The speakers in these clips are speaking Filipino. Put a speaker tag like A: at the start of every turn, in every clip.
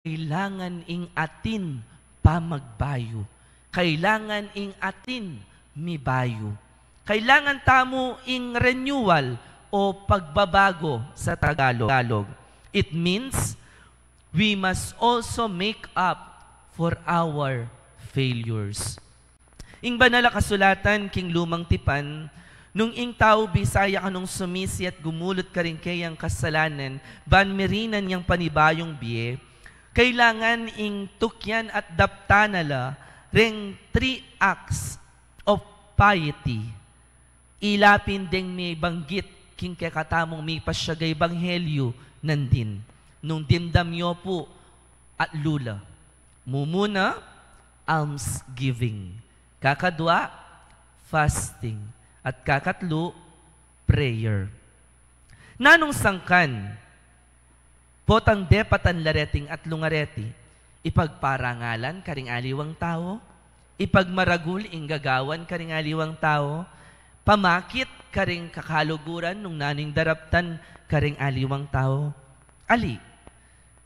A: kailangan ing atin pamagbayo. Kailangan ing atin mibayo. Kailangan tamo ing renewal o pagbabago sa Tagalog. It means we must also make up for our failures. Ing banal na kasulatan king lumang tipan, nung ing tao Bisaya kanong sumisi at gumulot ka rin kayang kasalanan, banmirinan yang panibayong biye, kailangan ing tukyan at daptanala ring 3 acts of piety. Ilapin ding may banggit king kakatamong may pasyagay banghelyo nandin. Nung dimdamyo po at lula. Mumuna, almsgiving. Kakadwa, fasting. At kakatlo, prayer. Nanong sangkan, potang depatan lareting at lungareti, ipagparangalan karing aliwang tao, ipagmaragul ing gagawan karing aliwang tao, pamakit karing kakaluguran nung naning daraptan karing aliwang tao. Ali,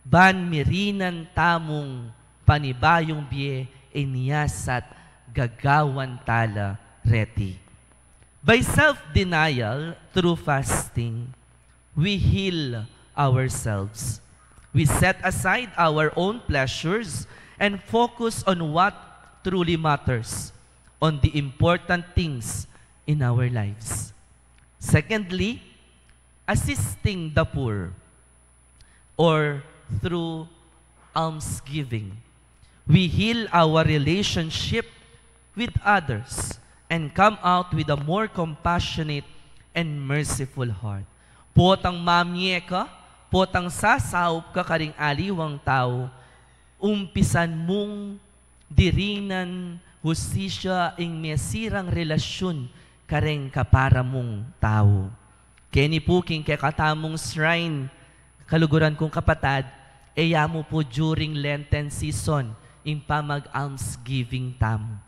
A: banmirinan tamong panibayong biye iniyasat gagawan tala reti. By self-denial through fasting, we heal ourselves. We set aside our own pleasures and focus on what truly matters, on the important things in our lives. Secondly, assisting the poor, or through almsgiving. We heal our relationship with others and come out with a more compassionate and merciful heart. Potang mamye ka, potang sasaup ka karing aliwang tao, umpisan mong dirinan hustisya ing mesirang relasyon karing kapara mong tao. Keni po king kekatamong shrine, kaluguran kong kapatad, eya mo po during Lenten season, in pamag-almsgiving tamo.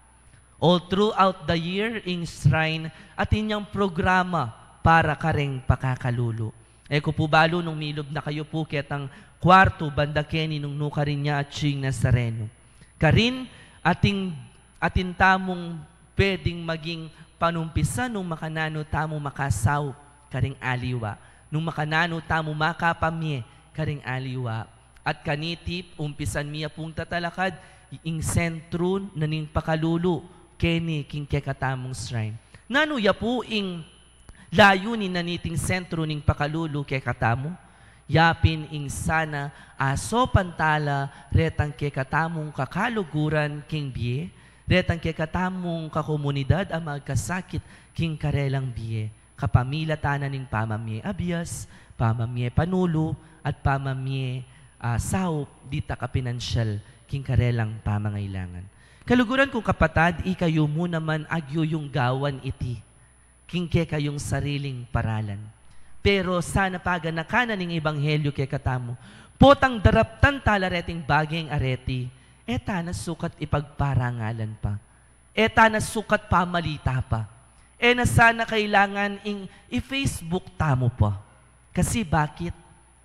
A: All throughout the year, in shrine, at inyang programa para kareng pakakalulo. Eko po balo nung milob na kayo po ketang kwarto, banda keni nung nukarin niya at siyang Nazareno. Karin, atin tamong pwedeng maging panumpisa nung makanano tamo makasaw, karing aliwa. Nung makanano tamo makapamye, karing aliwa. At kanitip, umpisan miya pong tatalakad, ing sentro na ning pakalulu, keni king kekatamong shrine. Nanuya po ing layunin na niting sentro ning pakalulu kekatamo, yapin ing sana aso pantala retang kekatamong kakaluguran king biye, retang kekatamong kakomunidad ang magkasakit king karelang biye, kapamila tanan ning pamamye abiyas, pamamye panulo, at pamamye saup dita ka pinansyal king karelang pamangailangan. Kaluguran kong kapatad, ikayo mo naman agyo yung gawan iti, king ke kayong sariling paralan. Pero sana paga na kanan ng ebanghelyo ke katamo, potang daraptan talareting bageng areti, eta na sukat ipagparangalan pa, eta na sukat pamalita pa, na sana kailangan i-Facebook tamo pa. Kasi bakit?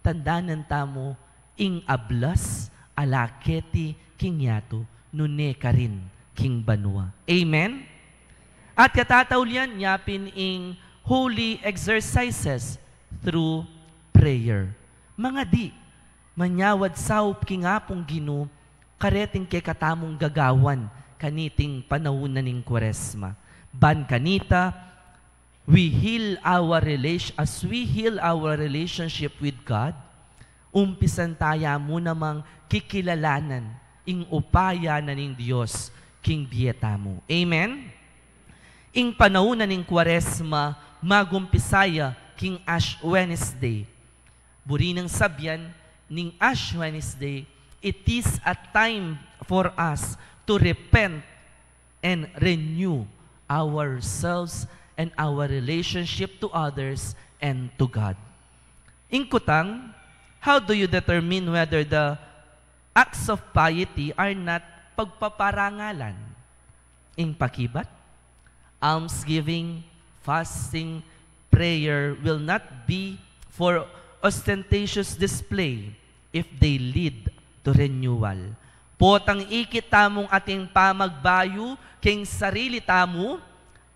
A: Tandanan tamo ing ablas alaketi king yato nune karin king banwa. Amen? At katataulian yapin ing holy exercises through prayer. Mga di, manyawad saup king apong Ginoo kareting kay katamong gagawan kaniting panahon ning Kwaresma. Ban kanita, we heal our as we heal our relationship with God, umpisan taya mo namang kikilalanan ing upaya na ning Diyos king biyeta mo. Amen? Ing panahon ning Kwaresma, magumpisaya king Ash Wednesday. Buri ng sabyan ning Ash Wednesday, it is a time for us to repent and renew ourselves and our relationship to others and to God. Ingkutang, how do you determine whether the acts of piety are not pagpaparangalan? Ing pakibat, almsgiving, fasting, prayer will not be for ostentatious display if they lead to renewal. Potang ikit tamong ating pamagbayo, king sarili tamo,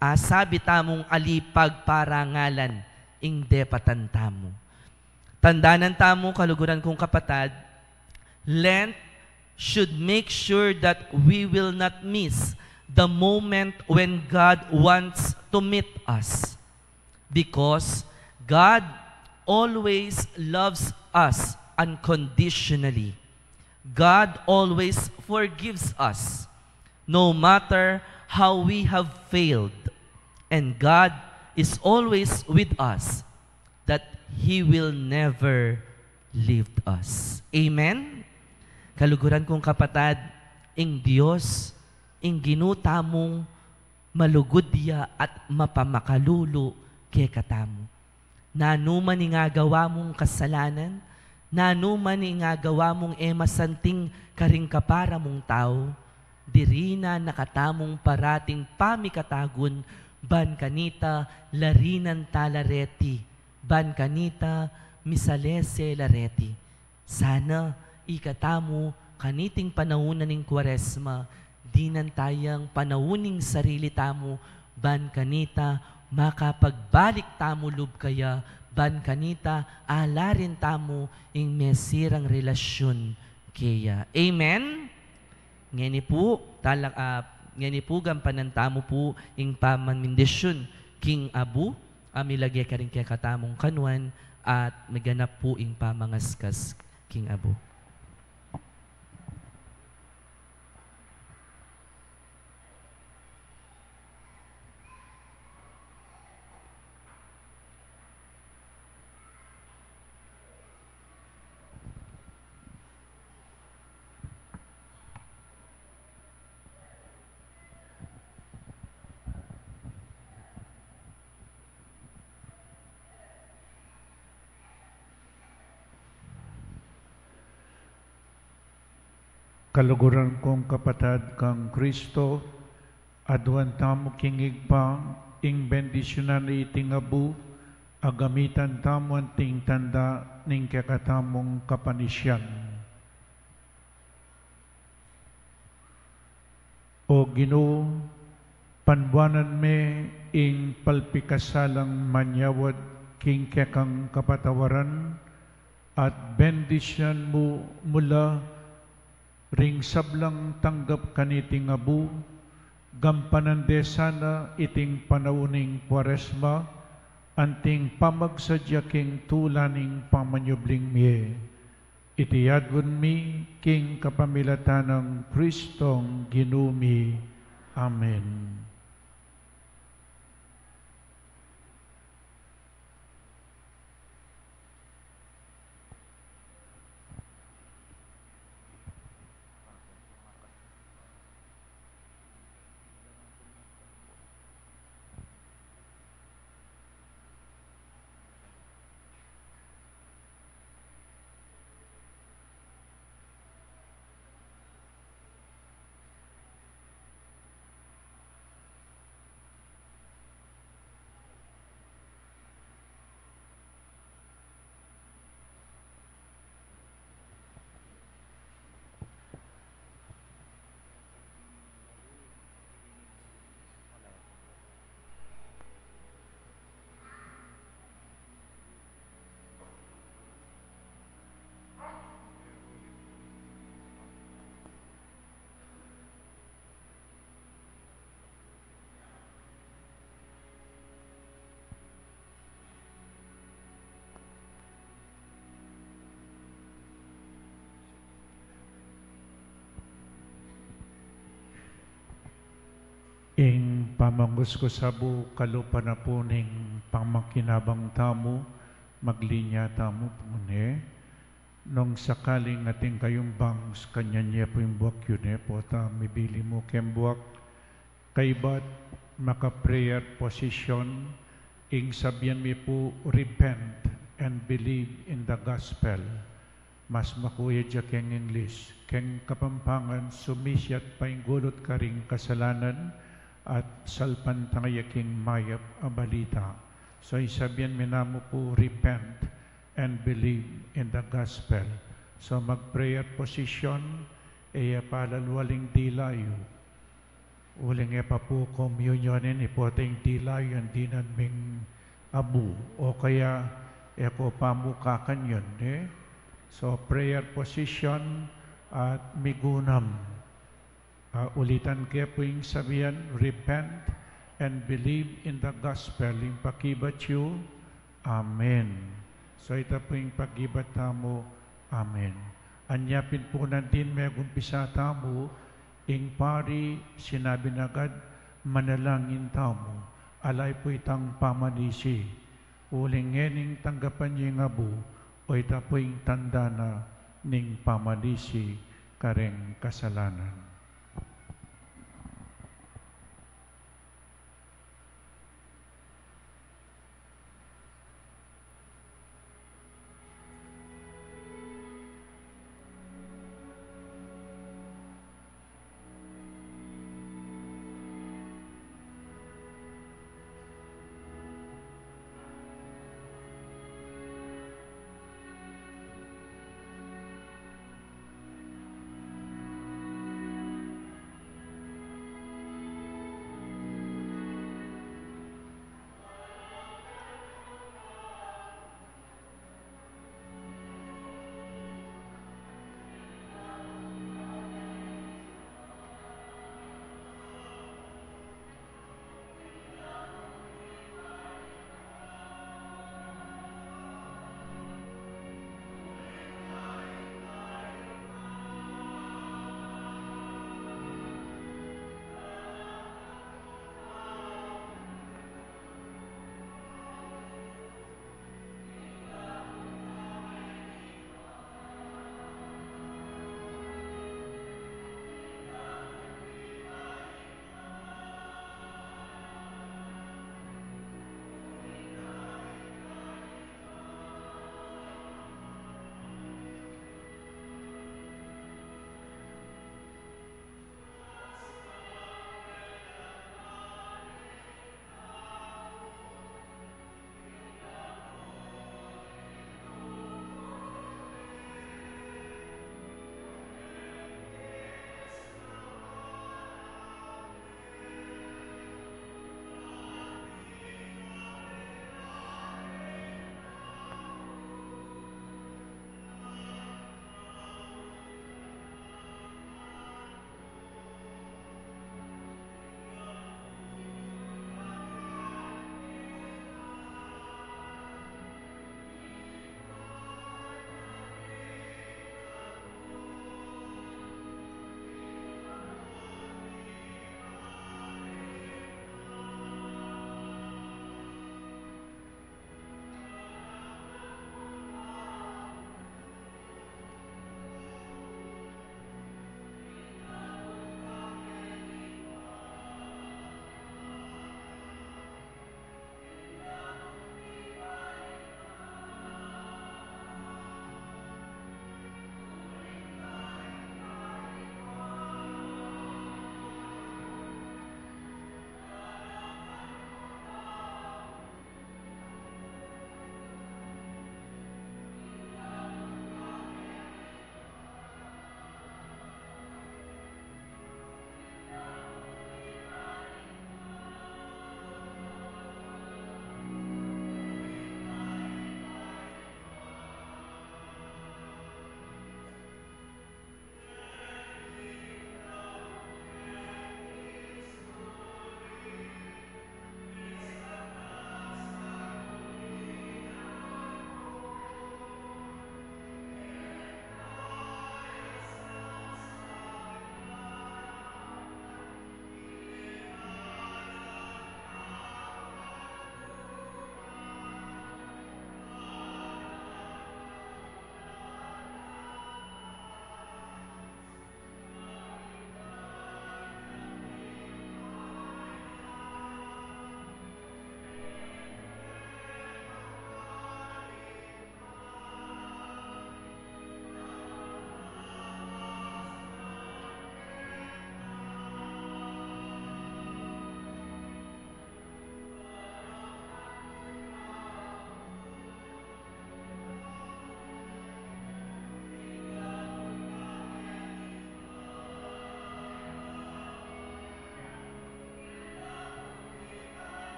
A: asabi tamong alipag parangalan, ing depatan tamo. Tandanan tamo, kaluguran kong kapatad, Lent should make sure that we will not miss the moment when God wants to meet us. Because God always loves us unconditionally. God always forgives us, no matter how we have failed. And God is always with us, that He will never leave us. Amen? Kaluguran kong kapatad, ing Diyos, ing ginutamong malugudya at mapamakalulo kay katamo. Nanuman nga gawa mong kasalanan, nanuman nga gawa mong masanting karing kapara mong tao, diri na nakatamong parating pamikatagun, ban kanita larinan talareti, ban kanita misalese lareti. Sana ikatamo kaniting panaunan ng Kwaresma, dinan tayang panauning sarili tamo, ban kanita makapagbalik tamo lub kaya, ban kanita alarin tamo ing mesirang relasyon kaya. Amen? Ngani po, ngani po gampanan tamo po ing pamanmindisyon king Abu, amilagay ka rin kaya katamong kanwan, at maganap po ing pamangaskas king Abu.
B: Kaluguran kong kapatad kang Kristo, aduan tamo kingig pa, ing bendisyonan iting Abu, agamitan tamo ang ting tanda ning kakatamong kapanisyan. O Ginoo, panbuanan me ing palpikasalang manyawad king kekang kapatawaran, at bendisyon mo mula ring sablang tanggap kaniting Abu, gampanan de sana iting panauning Kwaresma, anting pamagsadya king tulaning pamanyubling miye. Itiyadwan mi king kapamilatan ng Kristong Ginumi. Amen. Ing pamanggus ko sabu kalupa na po ning pangmakinabang tamo, maglinya tamo pune, nung sakaling ating kayong bangs kanya niya po yung buwak yun po ta mibili mo kem buwak, kaybat maka-prayer position, ing sabihan mi po repent and believe in the gospel. Mas makuya dya keng English, keng kapampangan sumisyat pa yung gulot karing kasalanan, at salpan tangayaking mayap abalita. So isabihan minamo po repent and believe in the gospel. So mag-prayer position, eya palalwaling dilayo. Uling e papu communionin ipoteng dilayo ang dinan ming abu. O kaya eko pamukakan yun. So prayer position at migunam. Ulitan kaya po yung sabihan, repent and believe in the gospel. Yung pakibat you, Amen. So ito po yung pagibat tamo, Amen. Anyapin po natin may gumpisa tamo, ing pari sinabi na agad, manalangin tamo, alay po itang pamanisi. Uling ngening tanggapan niya nga bu, o ito po yung tanda na ning pamanisi kareng kasalanan.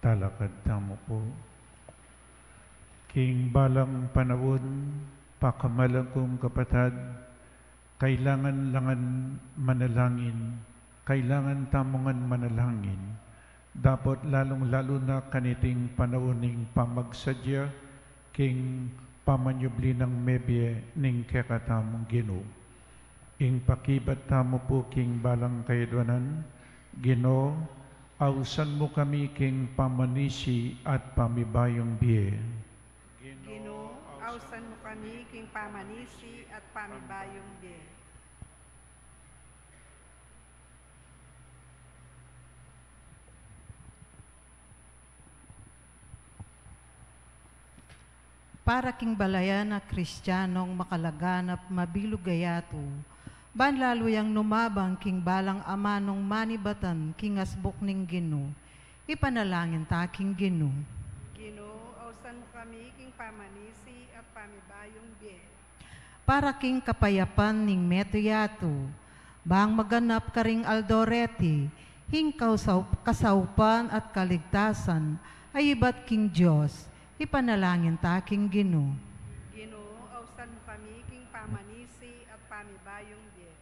B: talakad tamo po. King balang panahon, pakamalang kong kapatad, kailangan langan manalangin, kailangan tamongan manalangin. Dapat lalong-lalo na kaniting panahon pamagsadya, king pamanyubli ng mebye ning kekatamong Ginoo. Ing pakibat tamo po king balang kaidwanan, Ginoo, ausan mo kami king pamanisi at pamibayong biye.
C: Ginoo, ausan mo kami king pamanisi at pamibayong biye.
D: Para king balayan na Kristiyanong makalaganap mabilugayato, ban lalo yang numabang king balang amanong manibatan king asbok ning Ginoo, ipanalangin ta king Ginoo.
C: Ginoo, ausan mo kami king pamanisi at pamibayong biye.
D: Para king kapayapan ning metoyato, bang maganap karing Aldorete, hing kasaupan at kaligtasan, ay iba't king Diyos, ipanalangin ta king Ginoo.
C: Ginoo, ausan mo kami king pamanisi at pamibayong biye.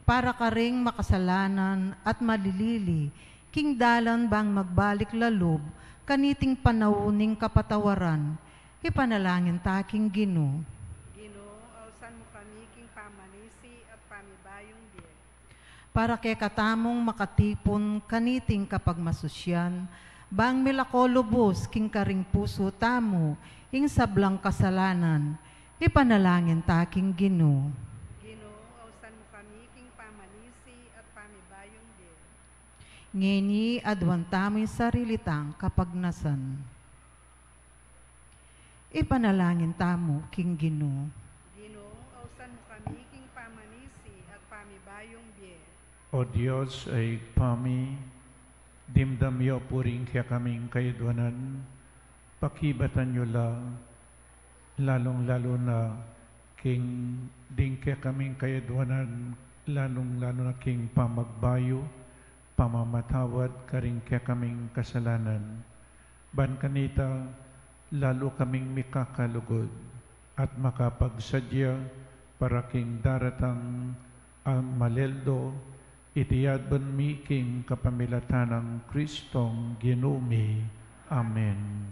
D: Para karing makasalanan at malilili, king dalan bang magbalik lalob, kaniting panawuning kapatawaran, ipanalangin ta king Ginoo.
C: Ginoo, ausan mo kami king pamanisi at pamibayong biye.
D: Para kay katamong makatipon kaniting kapagmasusyan, bang milako lubos king karing puso tamo, ing sablang kasalanan, ipanalangin ta king Ginoo.
C: Ginoo, ausan mo kami king pamanisi at pamibayong biye.
D: Ngeni adwan tamo'y sarilitang kapagnasan. Ipanalangin tamo king Ginoo.
C: Ginoo, ausan mo kami king pamanisi at pamibayong biye.
B: O Diyos ay pami, dimdamyo puring kaya kaming kaidwanan, pakibatan nyo lang, lalong-lalo na king ding kaya kaming kaidwanan, lalong-lalo na king pamagbayo, pamamatawad karing kaya kaming kasalanan. Ban kanita, lalo kaming mikakalugod at makapagsadya para king daratang ang maleldo, itiyadban mi king kapamilatan ng Kristong Ginumi. Amen.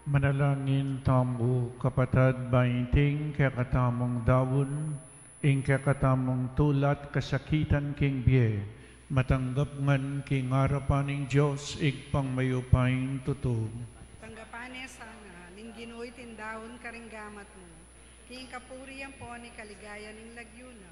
B: Manalangin tamu kapatid bainting kakatamong dawon, ing kakatamong tulat kasakitan king biye, matanggap ngan king harapaning Diyos, igpang mayupaing tutog.
C: Tanggapane sana, ning ginuoy tindahon karinggamat mo, king kapuriyan po ni kaligaya ning lagyuna,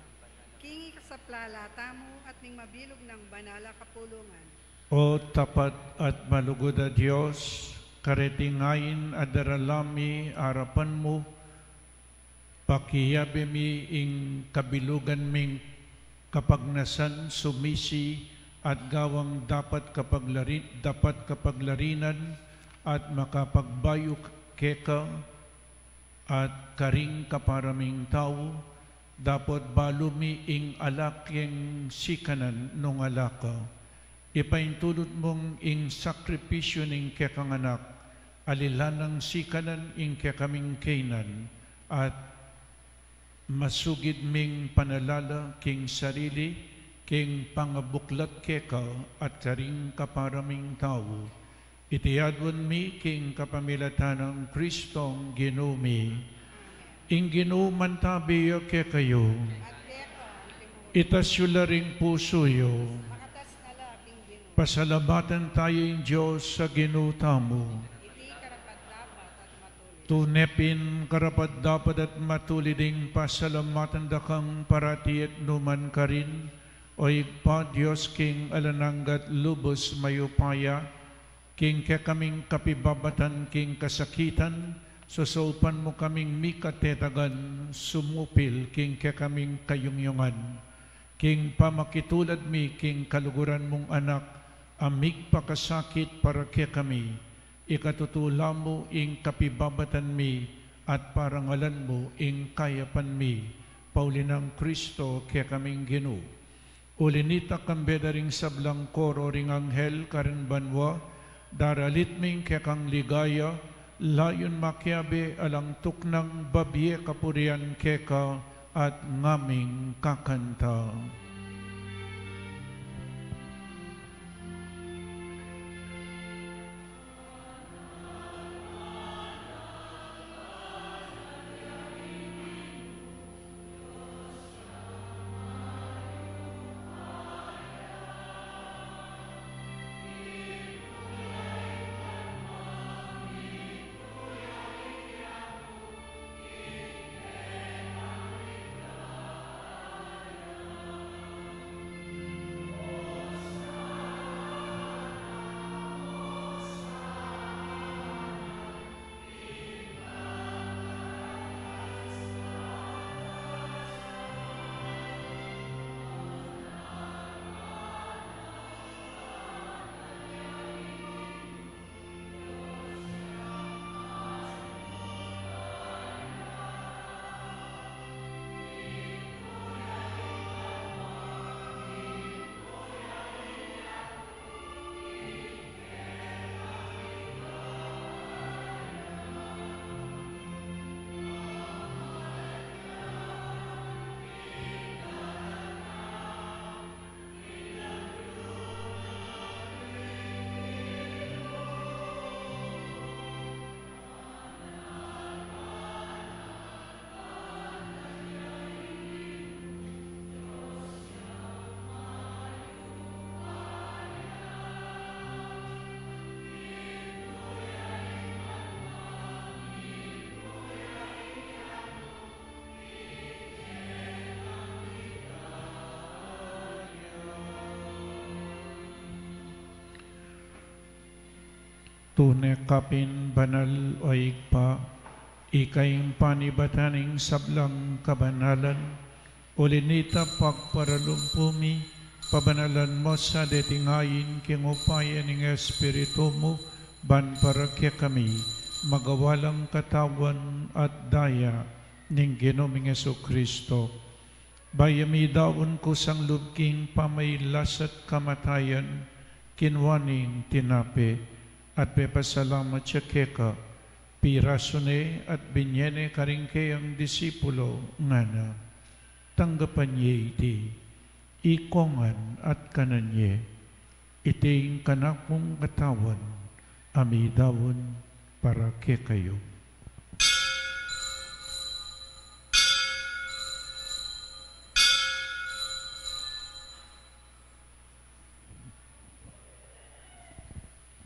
C: king ikasaplalata mo at ning mabilog ng banala kapulungan.
B: O tapat at malugod a Diyos, karetingayin at daralami harapan mo, pakiyabi mi ing kabilugan ming kapagnasan sumisi at gawang dapat kapaglarinan at makapagbayo keka at karing kaparaming tao, dapat balumi ing alak yung sikanan nung alaka. Ipaintulot mong ing sakripisyo ning kekanganak, alilanang sikanan ing kekaming kainan, at masugid ming panalala king sarili, king pangabuklat keka at karing kaparaming tao. Itiyadwan mi king kapamilatan ng Kristong ginumi, ing ginuman tabiyo kekayo, itasyularing pusoyo, pasalamatan tayo ng Diyos sa ginutamo. Tunepin karapat dapat at matuliding pasalamatan dakang parati at numan ka rin, o igpa Diyos king alananggat lubos mayupaya, king kaming kapibabatan king kasakitan, susulpan mo kaming mikatetagan, sumupil king kaming kayungyungan, king pamakitulad mi king kaluguran mong anak, amig pakasakit para kami, ikatutula mo ing kapibabatan mi, at parangalan mo ing kayapan mi, paulinang Kristo kaya kaming Ginu. Ulinita kambeda ring sablang koro ring anghel karin banwa, daralit ming kaya kang ligaya, layon makiabe alang tuknang babye kapurian keka, at ngaming kakanta. Tunay kapin banal o igpa, ikayong panibataning sablang kabanalan, ulinita pagparalumpumi, pabanalan mo sa detingayin king upaya ning Espiritu mo, ban para kya kami, magawalang katawan at daya ning Ginoming Jesucristo. Bayami daon ko sang lubking pamaylas at kamatayan, kinwaning tinape, at pepasalamat siya keka, pirasone at binyene karingke ang disipulo ngana. Tanggapan niya iti, ikongan at kananye, iting kanakong katawan, amidawon para kay kayo.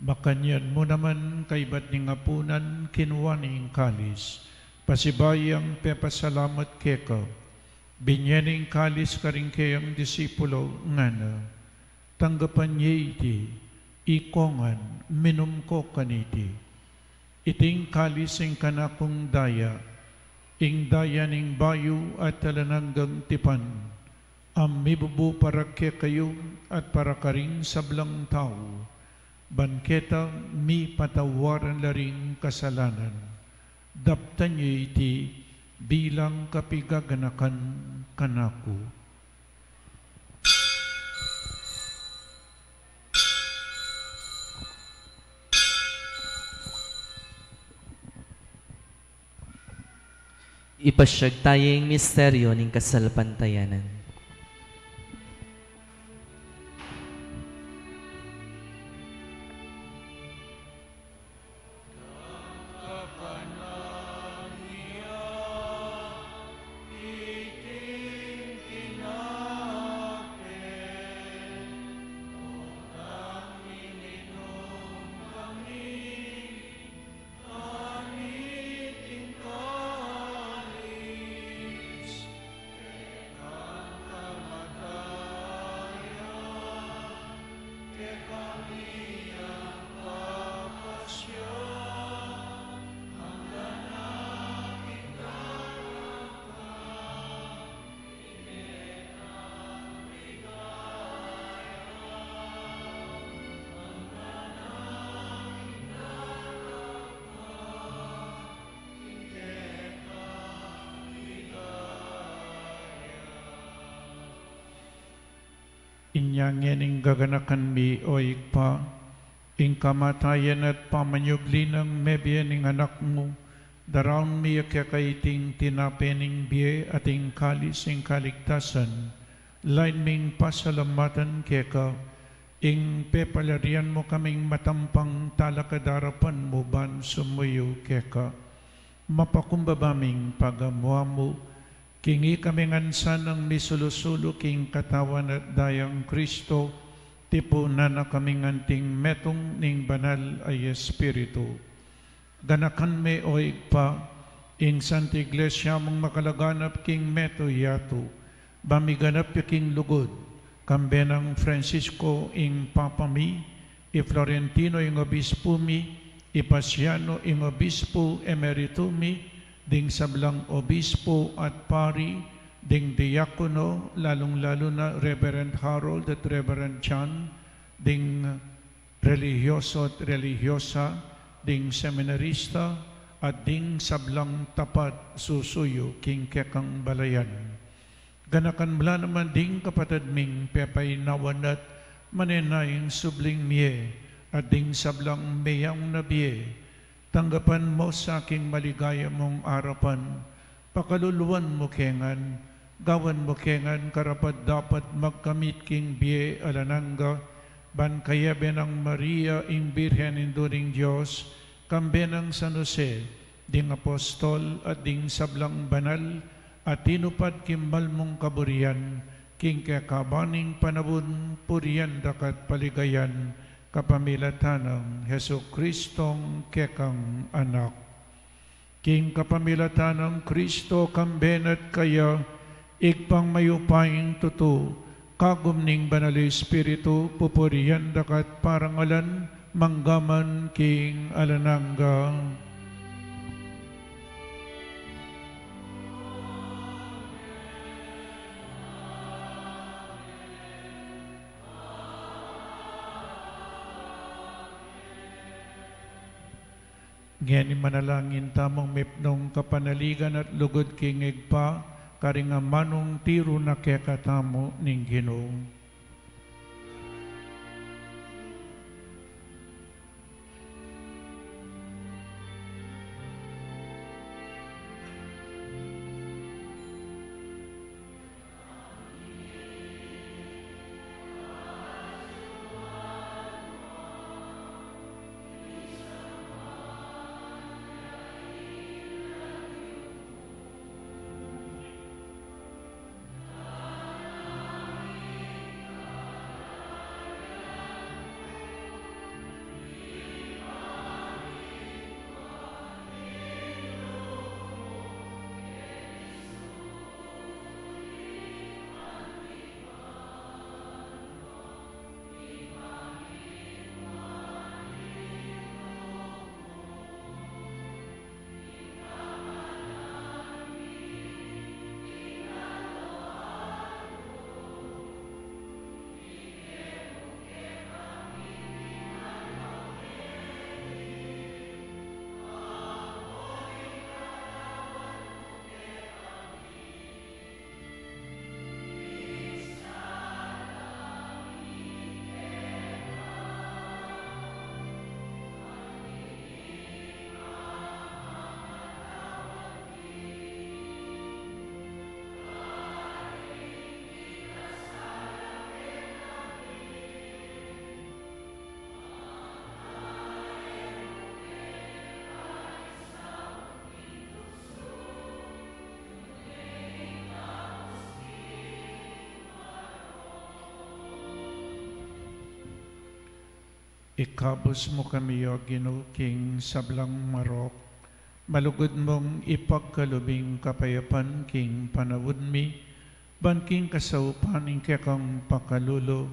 B: Makanyan mo naman kay ba't ni ngapunan kinuha ning kalis. Pasibayang pepasalamat keka. Binyaning kalis ka rin kayang disipulo nga na. Tanggapan niya iti, ikongan, minum ko kaniti. Iting kalis ing kanakong daya, ing daya ning bayo at talananggang tipan. Mibubu para kayo at para karing sablang tao. Banketa mi patawaran laring kasalanan. Daptan niyo iti bilang kapigaganakan kanako.
A: Ipasyag tayong misteryo ng kasalpantayanan.
B: Inyangin ing gaganakan mi o ikpa, ing kamatayan at pamanyugli ng mebiyan ing anak mo, daraon mi akakaiting tinapening biye at ing kalis ing kaligtasan, lain ming pasalamatan keka, ing pepalarian mo kaming matampang talakadarapan mo ban sumuyo keka, mapakumbabaming pagamuha mo, kingi kami ngansan ng misulusulo king katawan at dayang Kristo, tipunan na kami nganting metong ning banal ay Espiritu. Ganakan me o ikpa, ing Santa Iglesia mong makalaganap king meto yato, bamiganap king lugod, kambe ng Francisco ing Papa mi, i Florentino ing Obispo mi, i Pasiano ing Obispo Emerito mi, ding sablang obispo at pari, ding diakono, lalong-lalo na Reverend Harold at Reverend Chan, ding religyoso at religyosa, ding seminarista, at ding sablang tapat susuyo king kekang balayan. Ganakan mula naman ding kapatid ming pepay nawanat manenayang subling miye, at ding sablang meyang nabiye, tanggapan mo sa aking maligaya mong arapan, pakaluluan mo kengan, gawan mo kengan, karapat dapat magkamit king biye alananga, ban kaya benang Maria ing Birhen induring Diyos, kambenang San Jose, ding apostol at ding sablang banal, at tinupad kimbal mong kaburian, king kakabaning panabun, purian dakat paligayan, kapamilatan ng Heso Kristong kekang anak. King kapamilatan ng Kristo kambenat kaya, ikpang mayupaing tuto, kagumning banal Espiritu, pupurian dakat parangalan, manggaman king alananga. Ngeni manalangin tamang mipnong kapanaligan at lugod kingig pa, karinga manong tiro na kekatamo ning Ginoo. Ikabos mo kami, O Ginoo, king sablang marok. Malugod mong ipagkalubing kapayapan king panawod mi. Banking kasaupan ing kekang pakalulo.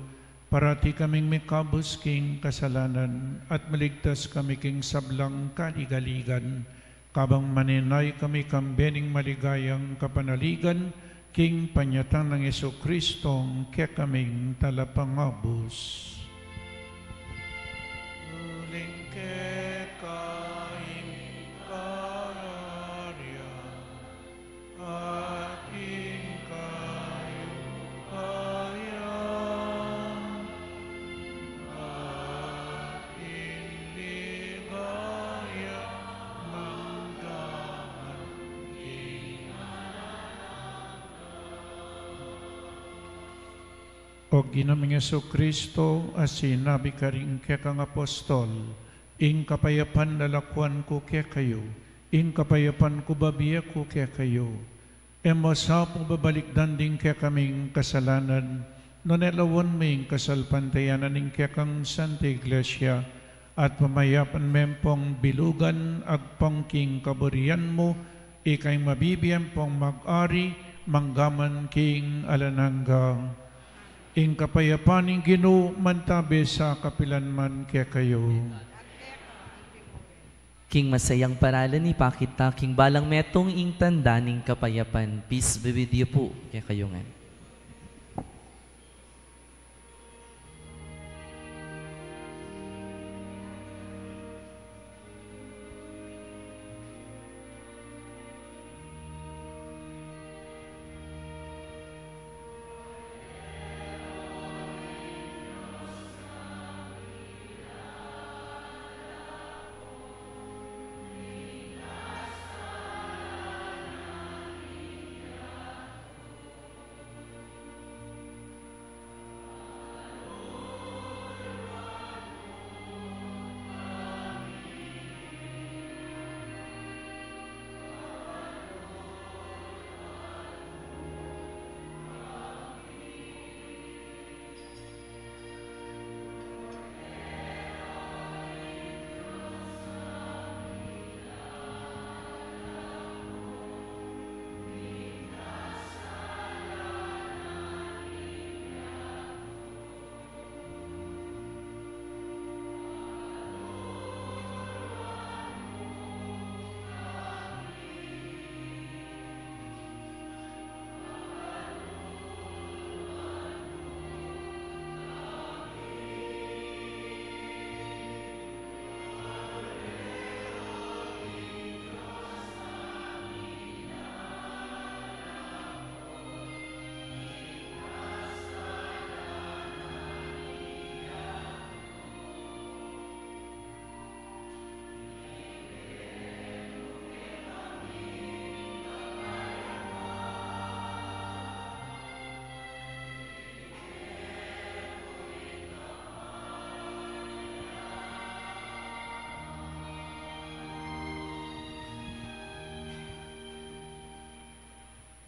B: Parati kaming mikabos king kasalanan at maligtas kami king sablang kaligaligan. Kabang maninay kami kambening maligayang kapanaligan king panyatang ng Yesu-Kristong kekaming talapangabos. Uling kekaing kararya at ingkayo kaya at inligaya manggaman O Ginaming Yesu-Kristo, as sinabi ka rin kekang apostol, ing kapayapan lalakwan ko kaya kayo, ing kapayapan ko babiya ko kaya kayo. Sa pagbabalik din kaya kaming kasalanan, nonelawan may kasalpantayanan ing kaya kang Santa Iglesia, at pamayapan mempong bilugan agpangking kaburian mo, ikay mabibiyang pong mag-ari, manggaman king alanangga. Ing kapayapan ing Ginoo mantabi sa kapilanman kaya kayo.
A: King masayang paralan ni pakita, king balang metong ing tanda ning kapayapan. Peace be with you po, kaya kayo nga.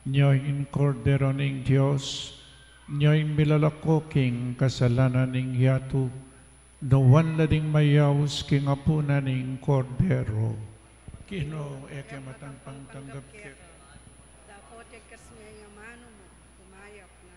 B: Nyo'y kordero ning Diyos, nyo'y milalako king kasalanan ning yatu, nuwan lading mayaws king apuna ning kordero. Kino eke matang pangtanggap ke.
C: Dapat yagas niya yung mano mo, kumayap na.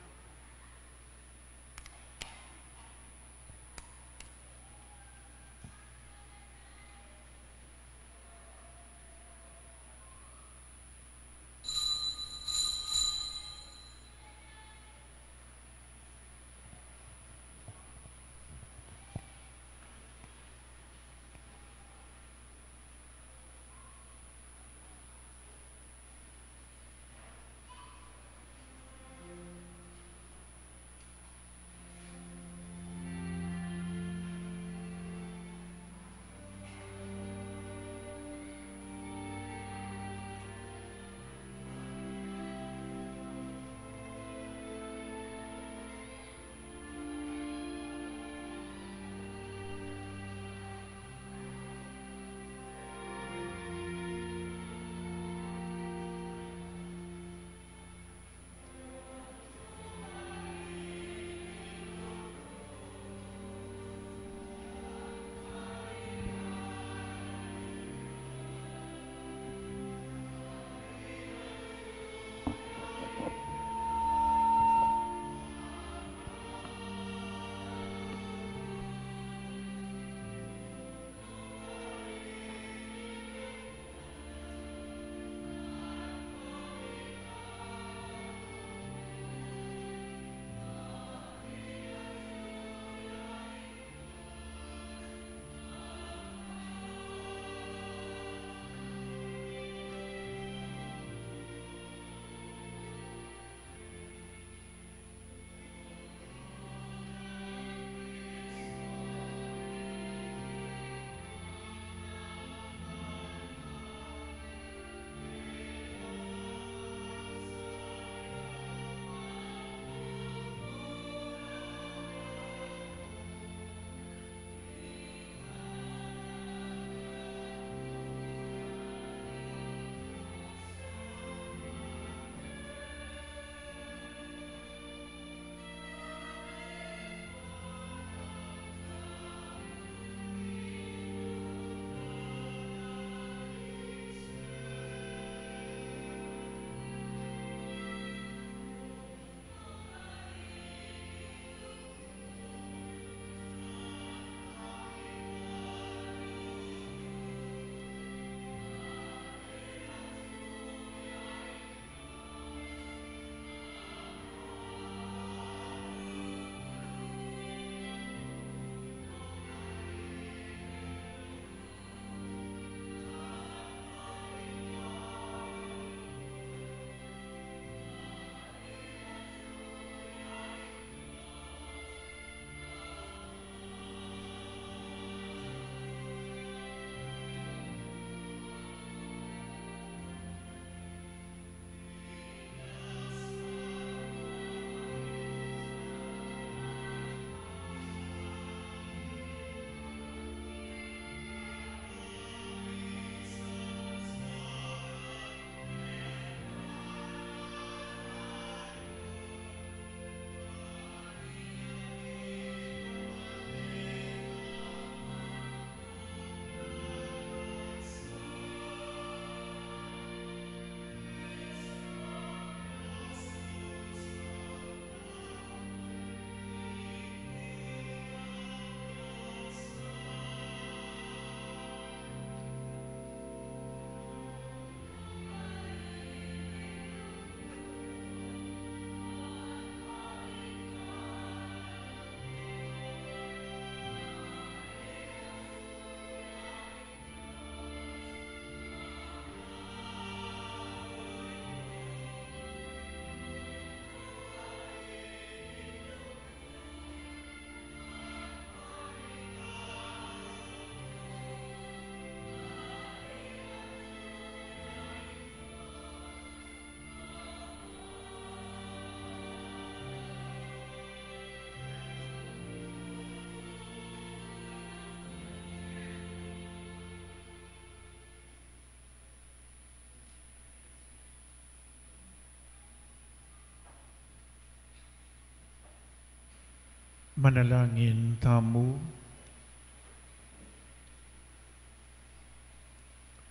B: Manalangin tamo.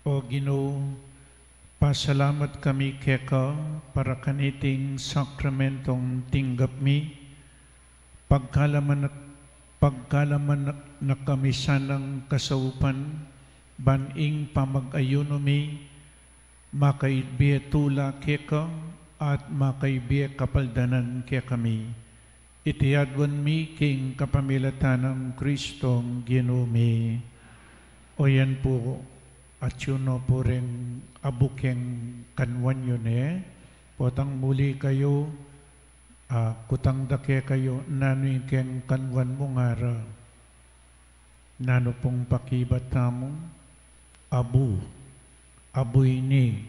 B: O Ginoo, pasalamat kami keka para kaniting sakramentong tinggap mi, pagkalaman na kami sanang kasaupan, baning pamag-ayuno mi, makaibie tula keka at makaibie kapaldanan kaya kami. Itiyadwan mi king kapamilatan ng Kristong Ginoo mi. O yan po, at yun no po rin abukeng kanwan yun potang muli kayo, kutang dake kayo, nano yung keng kanwan mo ngara. Nano pong pakibat tamo, abuy ni,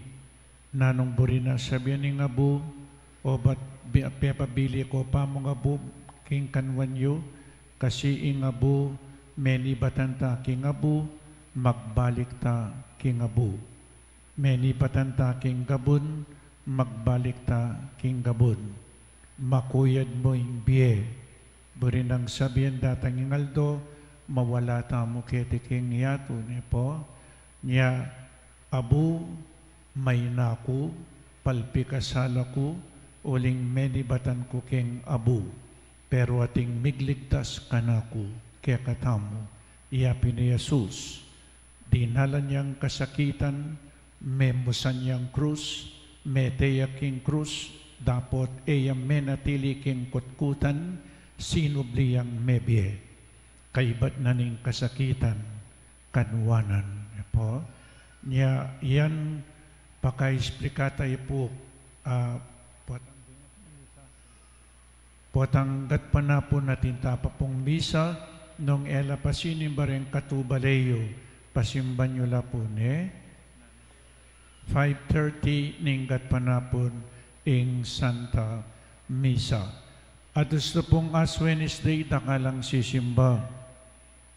B: nanong burina sabihan ng abu, o ba't pepabili ko pa mga abu, king kanwan yu, kasi ing abu, meni batanta king abu, magbalik ta king abu. Meni patanta king gabun, magbalik ta king gabun. Makuyad mo yung biye. Burinang sabihan datang yung aldo, mawala ta mo kete king yato ne po. Nya abu may naku, palpikasala ko, uling meni batan ko king abu. Pero ating migligtas kanaku, kaya katamo, iyapin ni Jesus. Dinala niyang kasakitan, memusan niyang krus, meteyak king krus, dapat eyang menatili king kutkutan, sinubliyang mebye. Kaibat na ning kasakitan, kanwanan. Po, niya yan paka-explikata po, potanggat pa na po natin tapapong misa, nung ela pasinim bareng katubaleyo, pasimban nyo lapon 5:30 ninggat panapon ing Santa Misa. At gusto pong Ash Wednesday, takalang sisimba.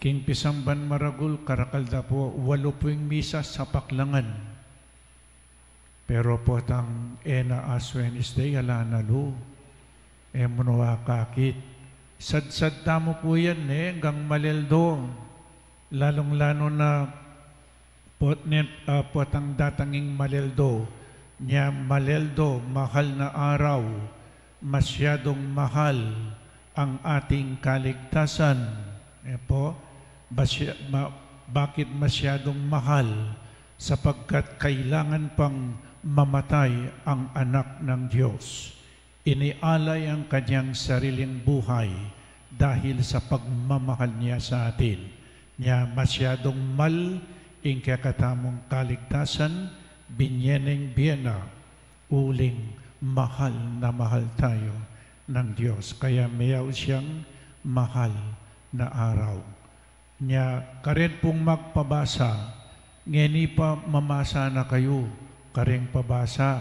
B: King Pisamban Maragul, Karakalda po, 8 misa sa Paklangan. Pero po tang ena Ash Wednesday, alanalo. Munawa kakit. Sad-sad tamo po yan hanggang Maleldo. Lalong-lalo na potang datanging Maleldo. Nya Maleldo, mahal na araw, masyadong mahal ang ating kaligtasan. Bakit masyadong mahal? Sapagkat kailangan pang mamatay ang anak ng Diyos. Inialay ang kanyang sariling buhay dahil sa pagmamahal niya sa atin. Niya masyadong mal ing kakatamong kaligtasan, binyeneng biyena, uling mahal na mahal tayo ng Diyos. Kaya mayaw siyang mahal na araw. Niya karen pong magpabasa, ngeni pa mamasa na kayo, kareng pabasa.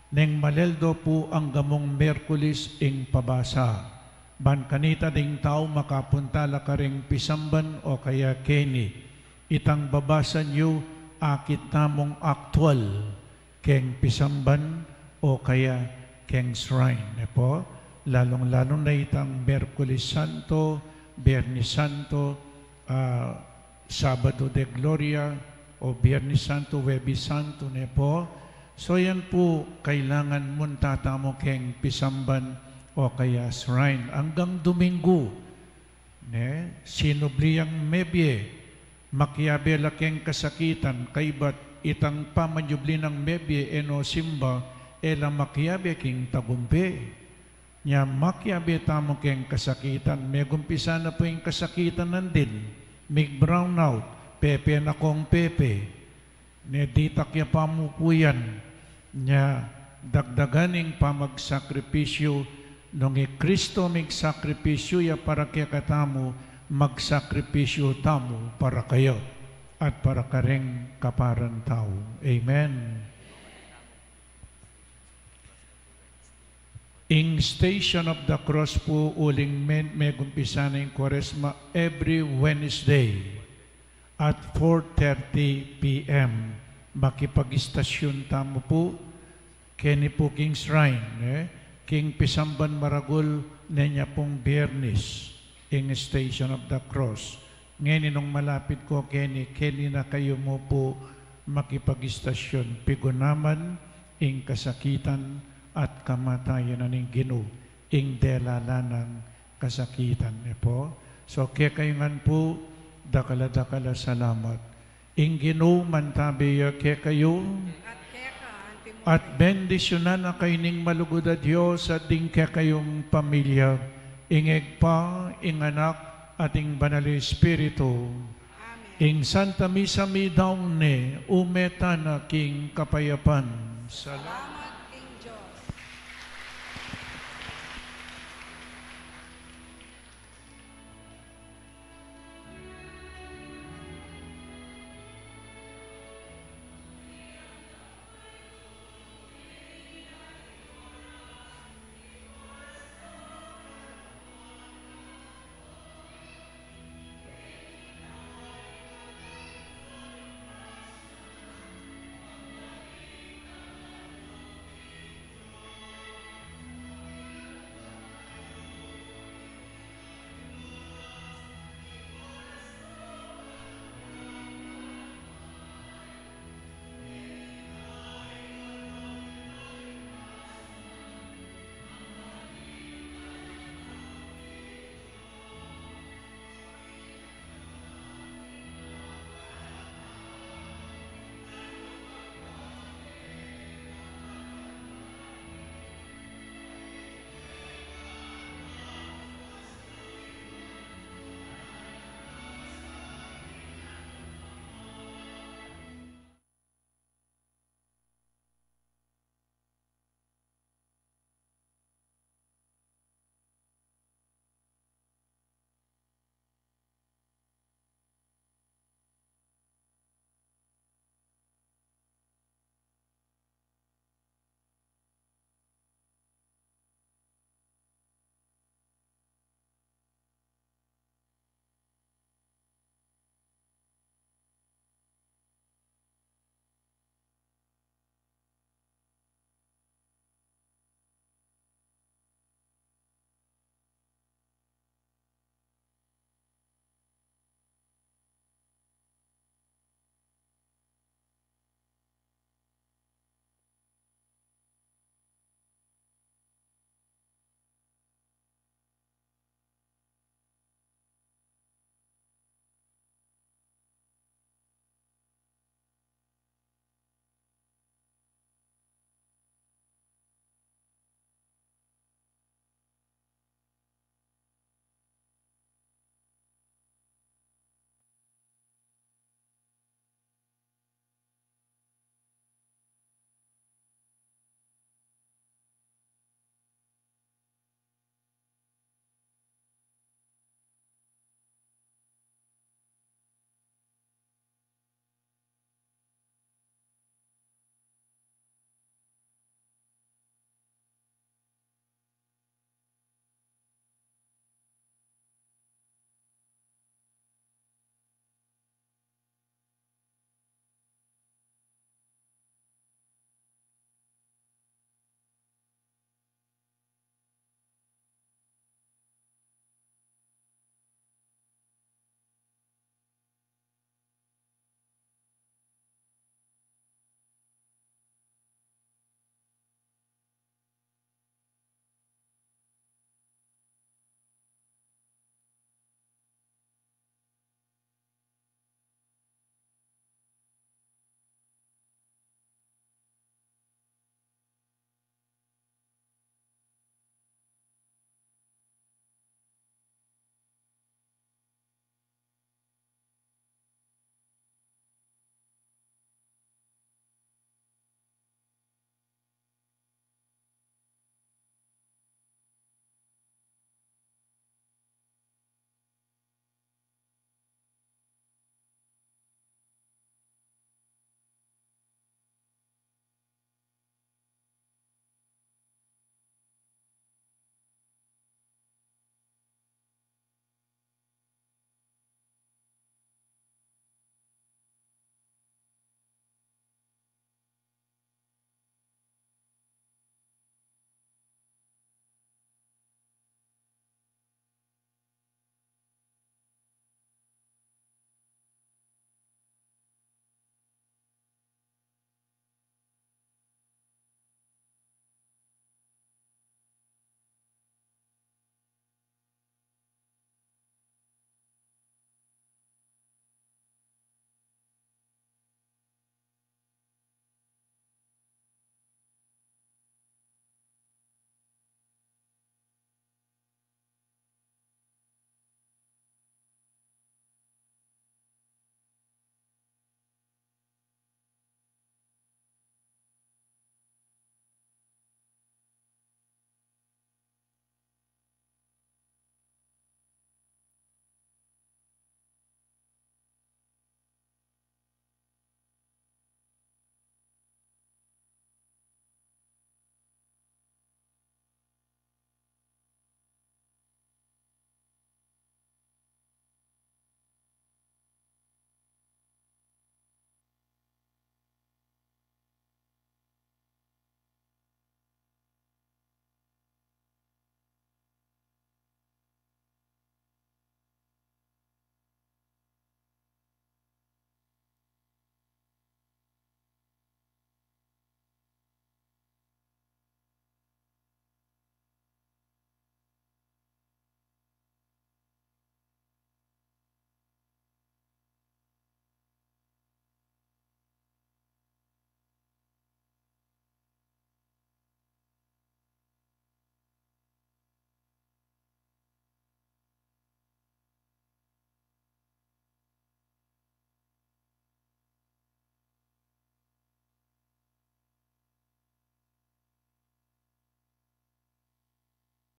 B: Neng Maleldo po ang gamong Merkulis ing pabasa. Ban kanita ding tao makapunta la karing Pisamban o kaya Keni. Itang babasa niyo akit namong aktual keng Pisamban o kaya keng Shrine. Po, lalong-lalong na itang Merkulis Santo, Biyernes Santo, Sabado de Gloria o Biyernes Santo, Huwebes Santo. Po. So yan po, kailangan muntata mo keng Pisamban o kaya Shrine hanggang Domingo. Sinubliyang mebye, makyabe lakeng kasakitan, kaibat itang pamanyubli ng mebye eno simba, ela makyabe king tagumpe. Nya makyabe tamo keng kasakitan, may gumpisa na po yung kasakitan nandin, mig brownout, pepe na kong pepe, ditakya pa mo po yan. Nya dagdaganing pamagsakripisyo, nung Kristo magsakripisyo ya para kaya katamo, magsakripisyo tamo para kayo at para kareng kaparan tao. Amen. In Station of the Cross po, uling may gumpisa na yung Kwaresma every Wednesday at 4:30 p.m. Makipag-istasyon tamo po, keni po King Shrine, King Pisamban Maragul, nenya pong Biyernes, in station of the cross. Ngayon nung malapit ko, Kenny na kayo mo po makipag-istasyon. Pigunaman, ing kasakitan at kamatayan na ning Ginoo, ing delalanang kasakitan niya po. So, kaya kayo nga po, dakala-dakala salamat. Ing Ginoo mantabiya kaya kayo, at bendisyonan na kayo ning malugod a Diyos at ding kaya kayong pamilya, ingeg pa, ing anak, at ing banal Espiritu, ing Santa Misa mi daw ne, umeta na king kapayapan. Salamat.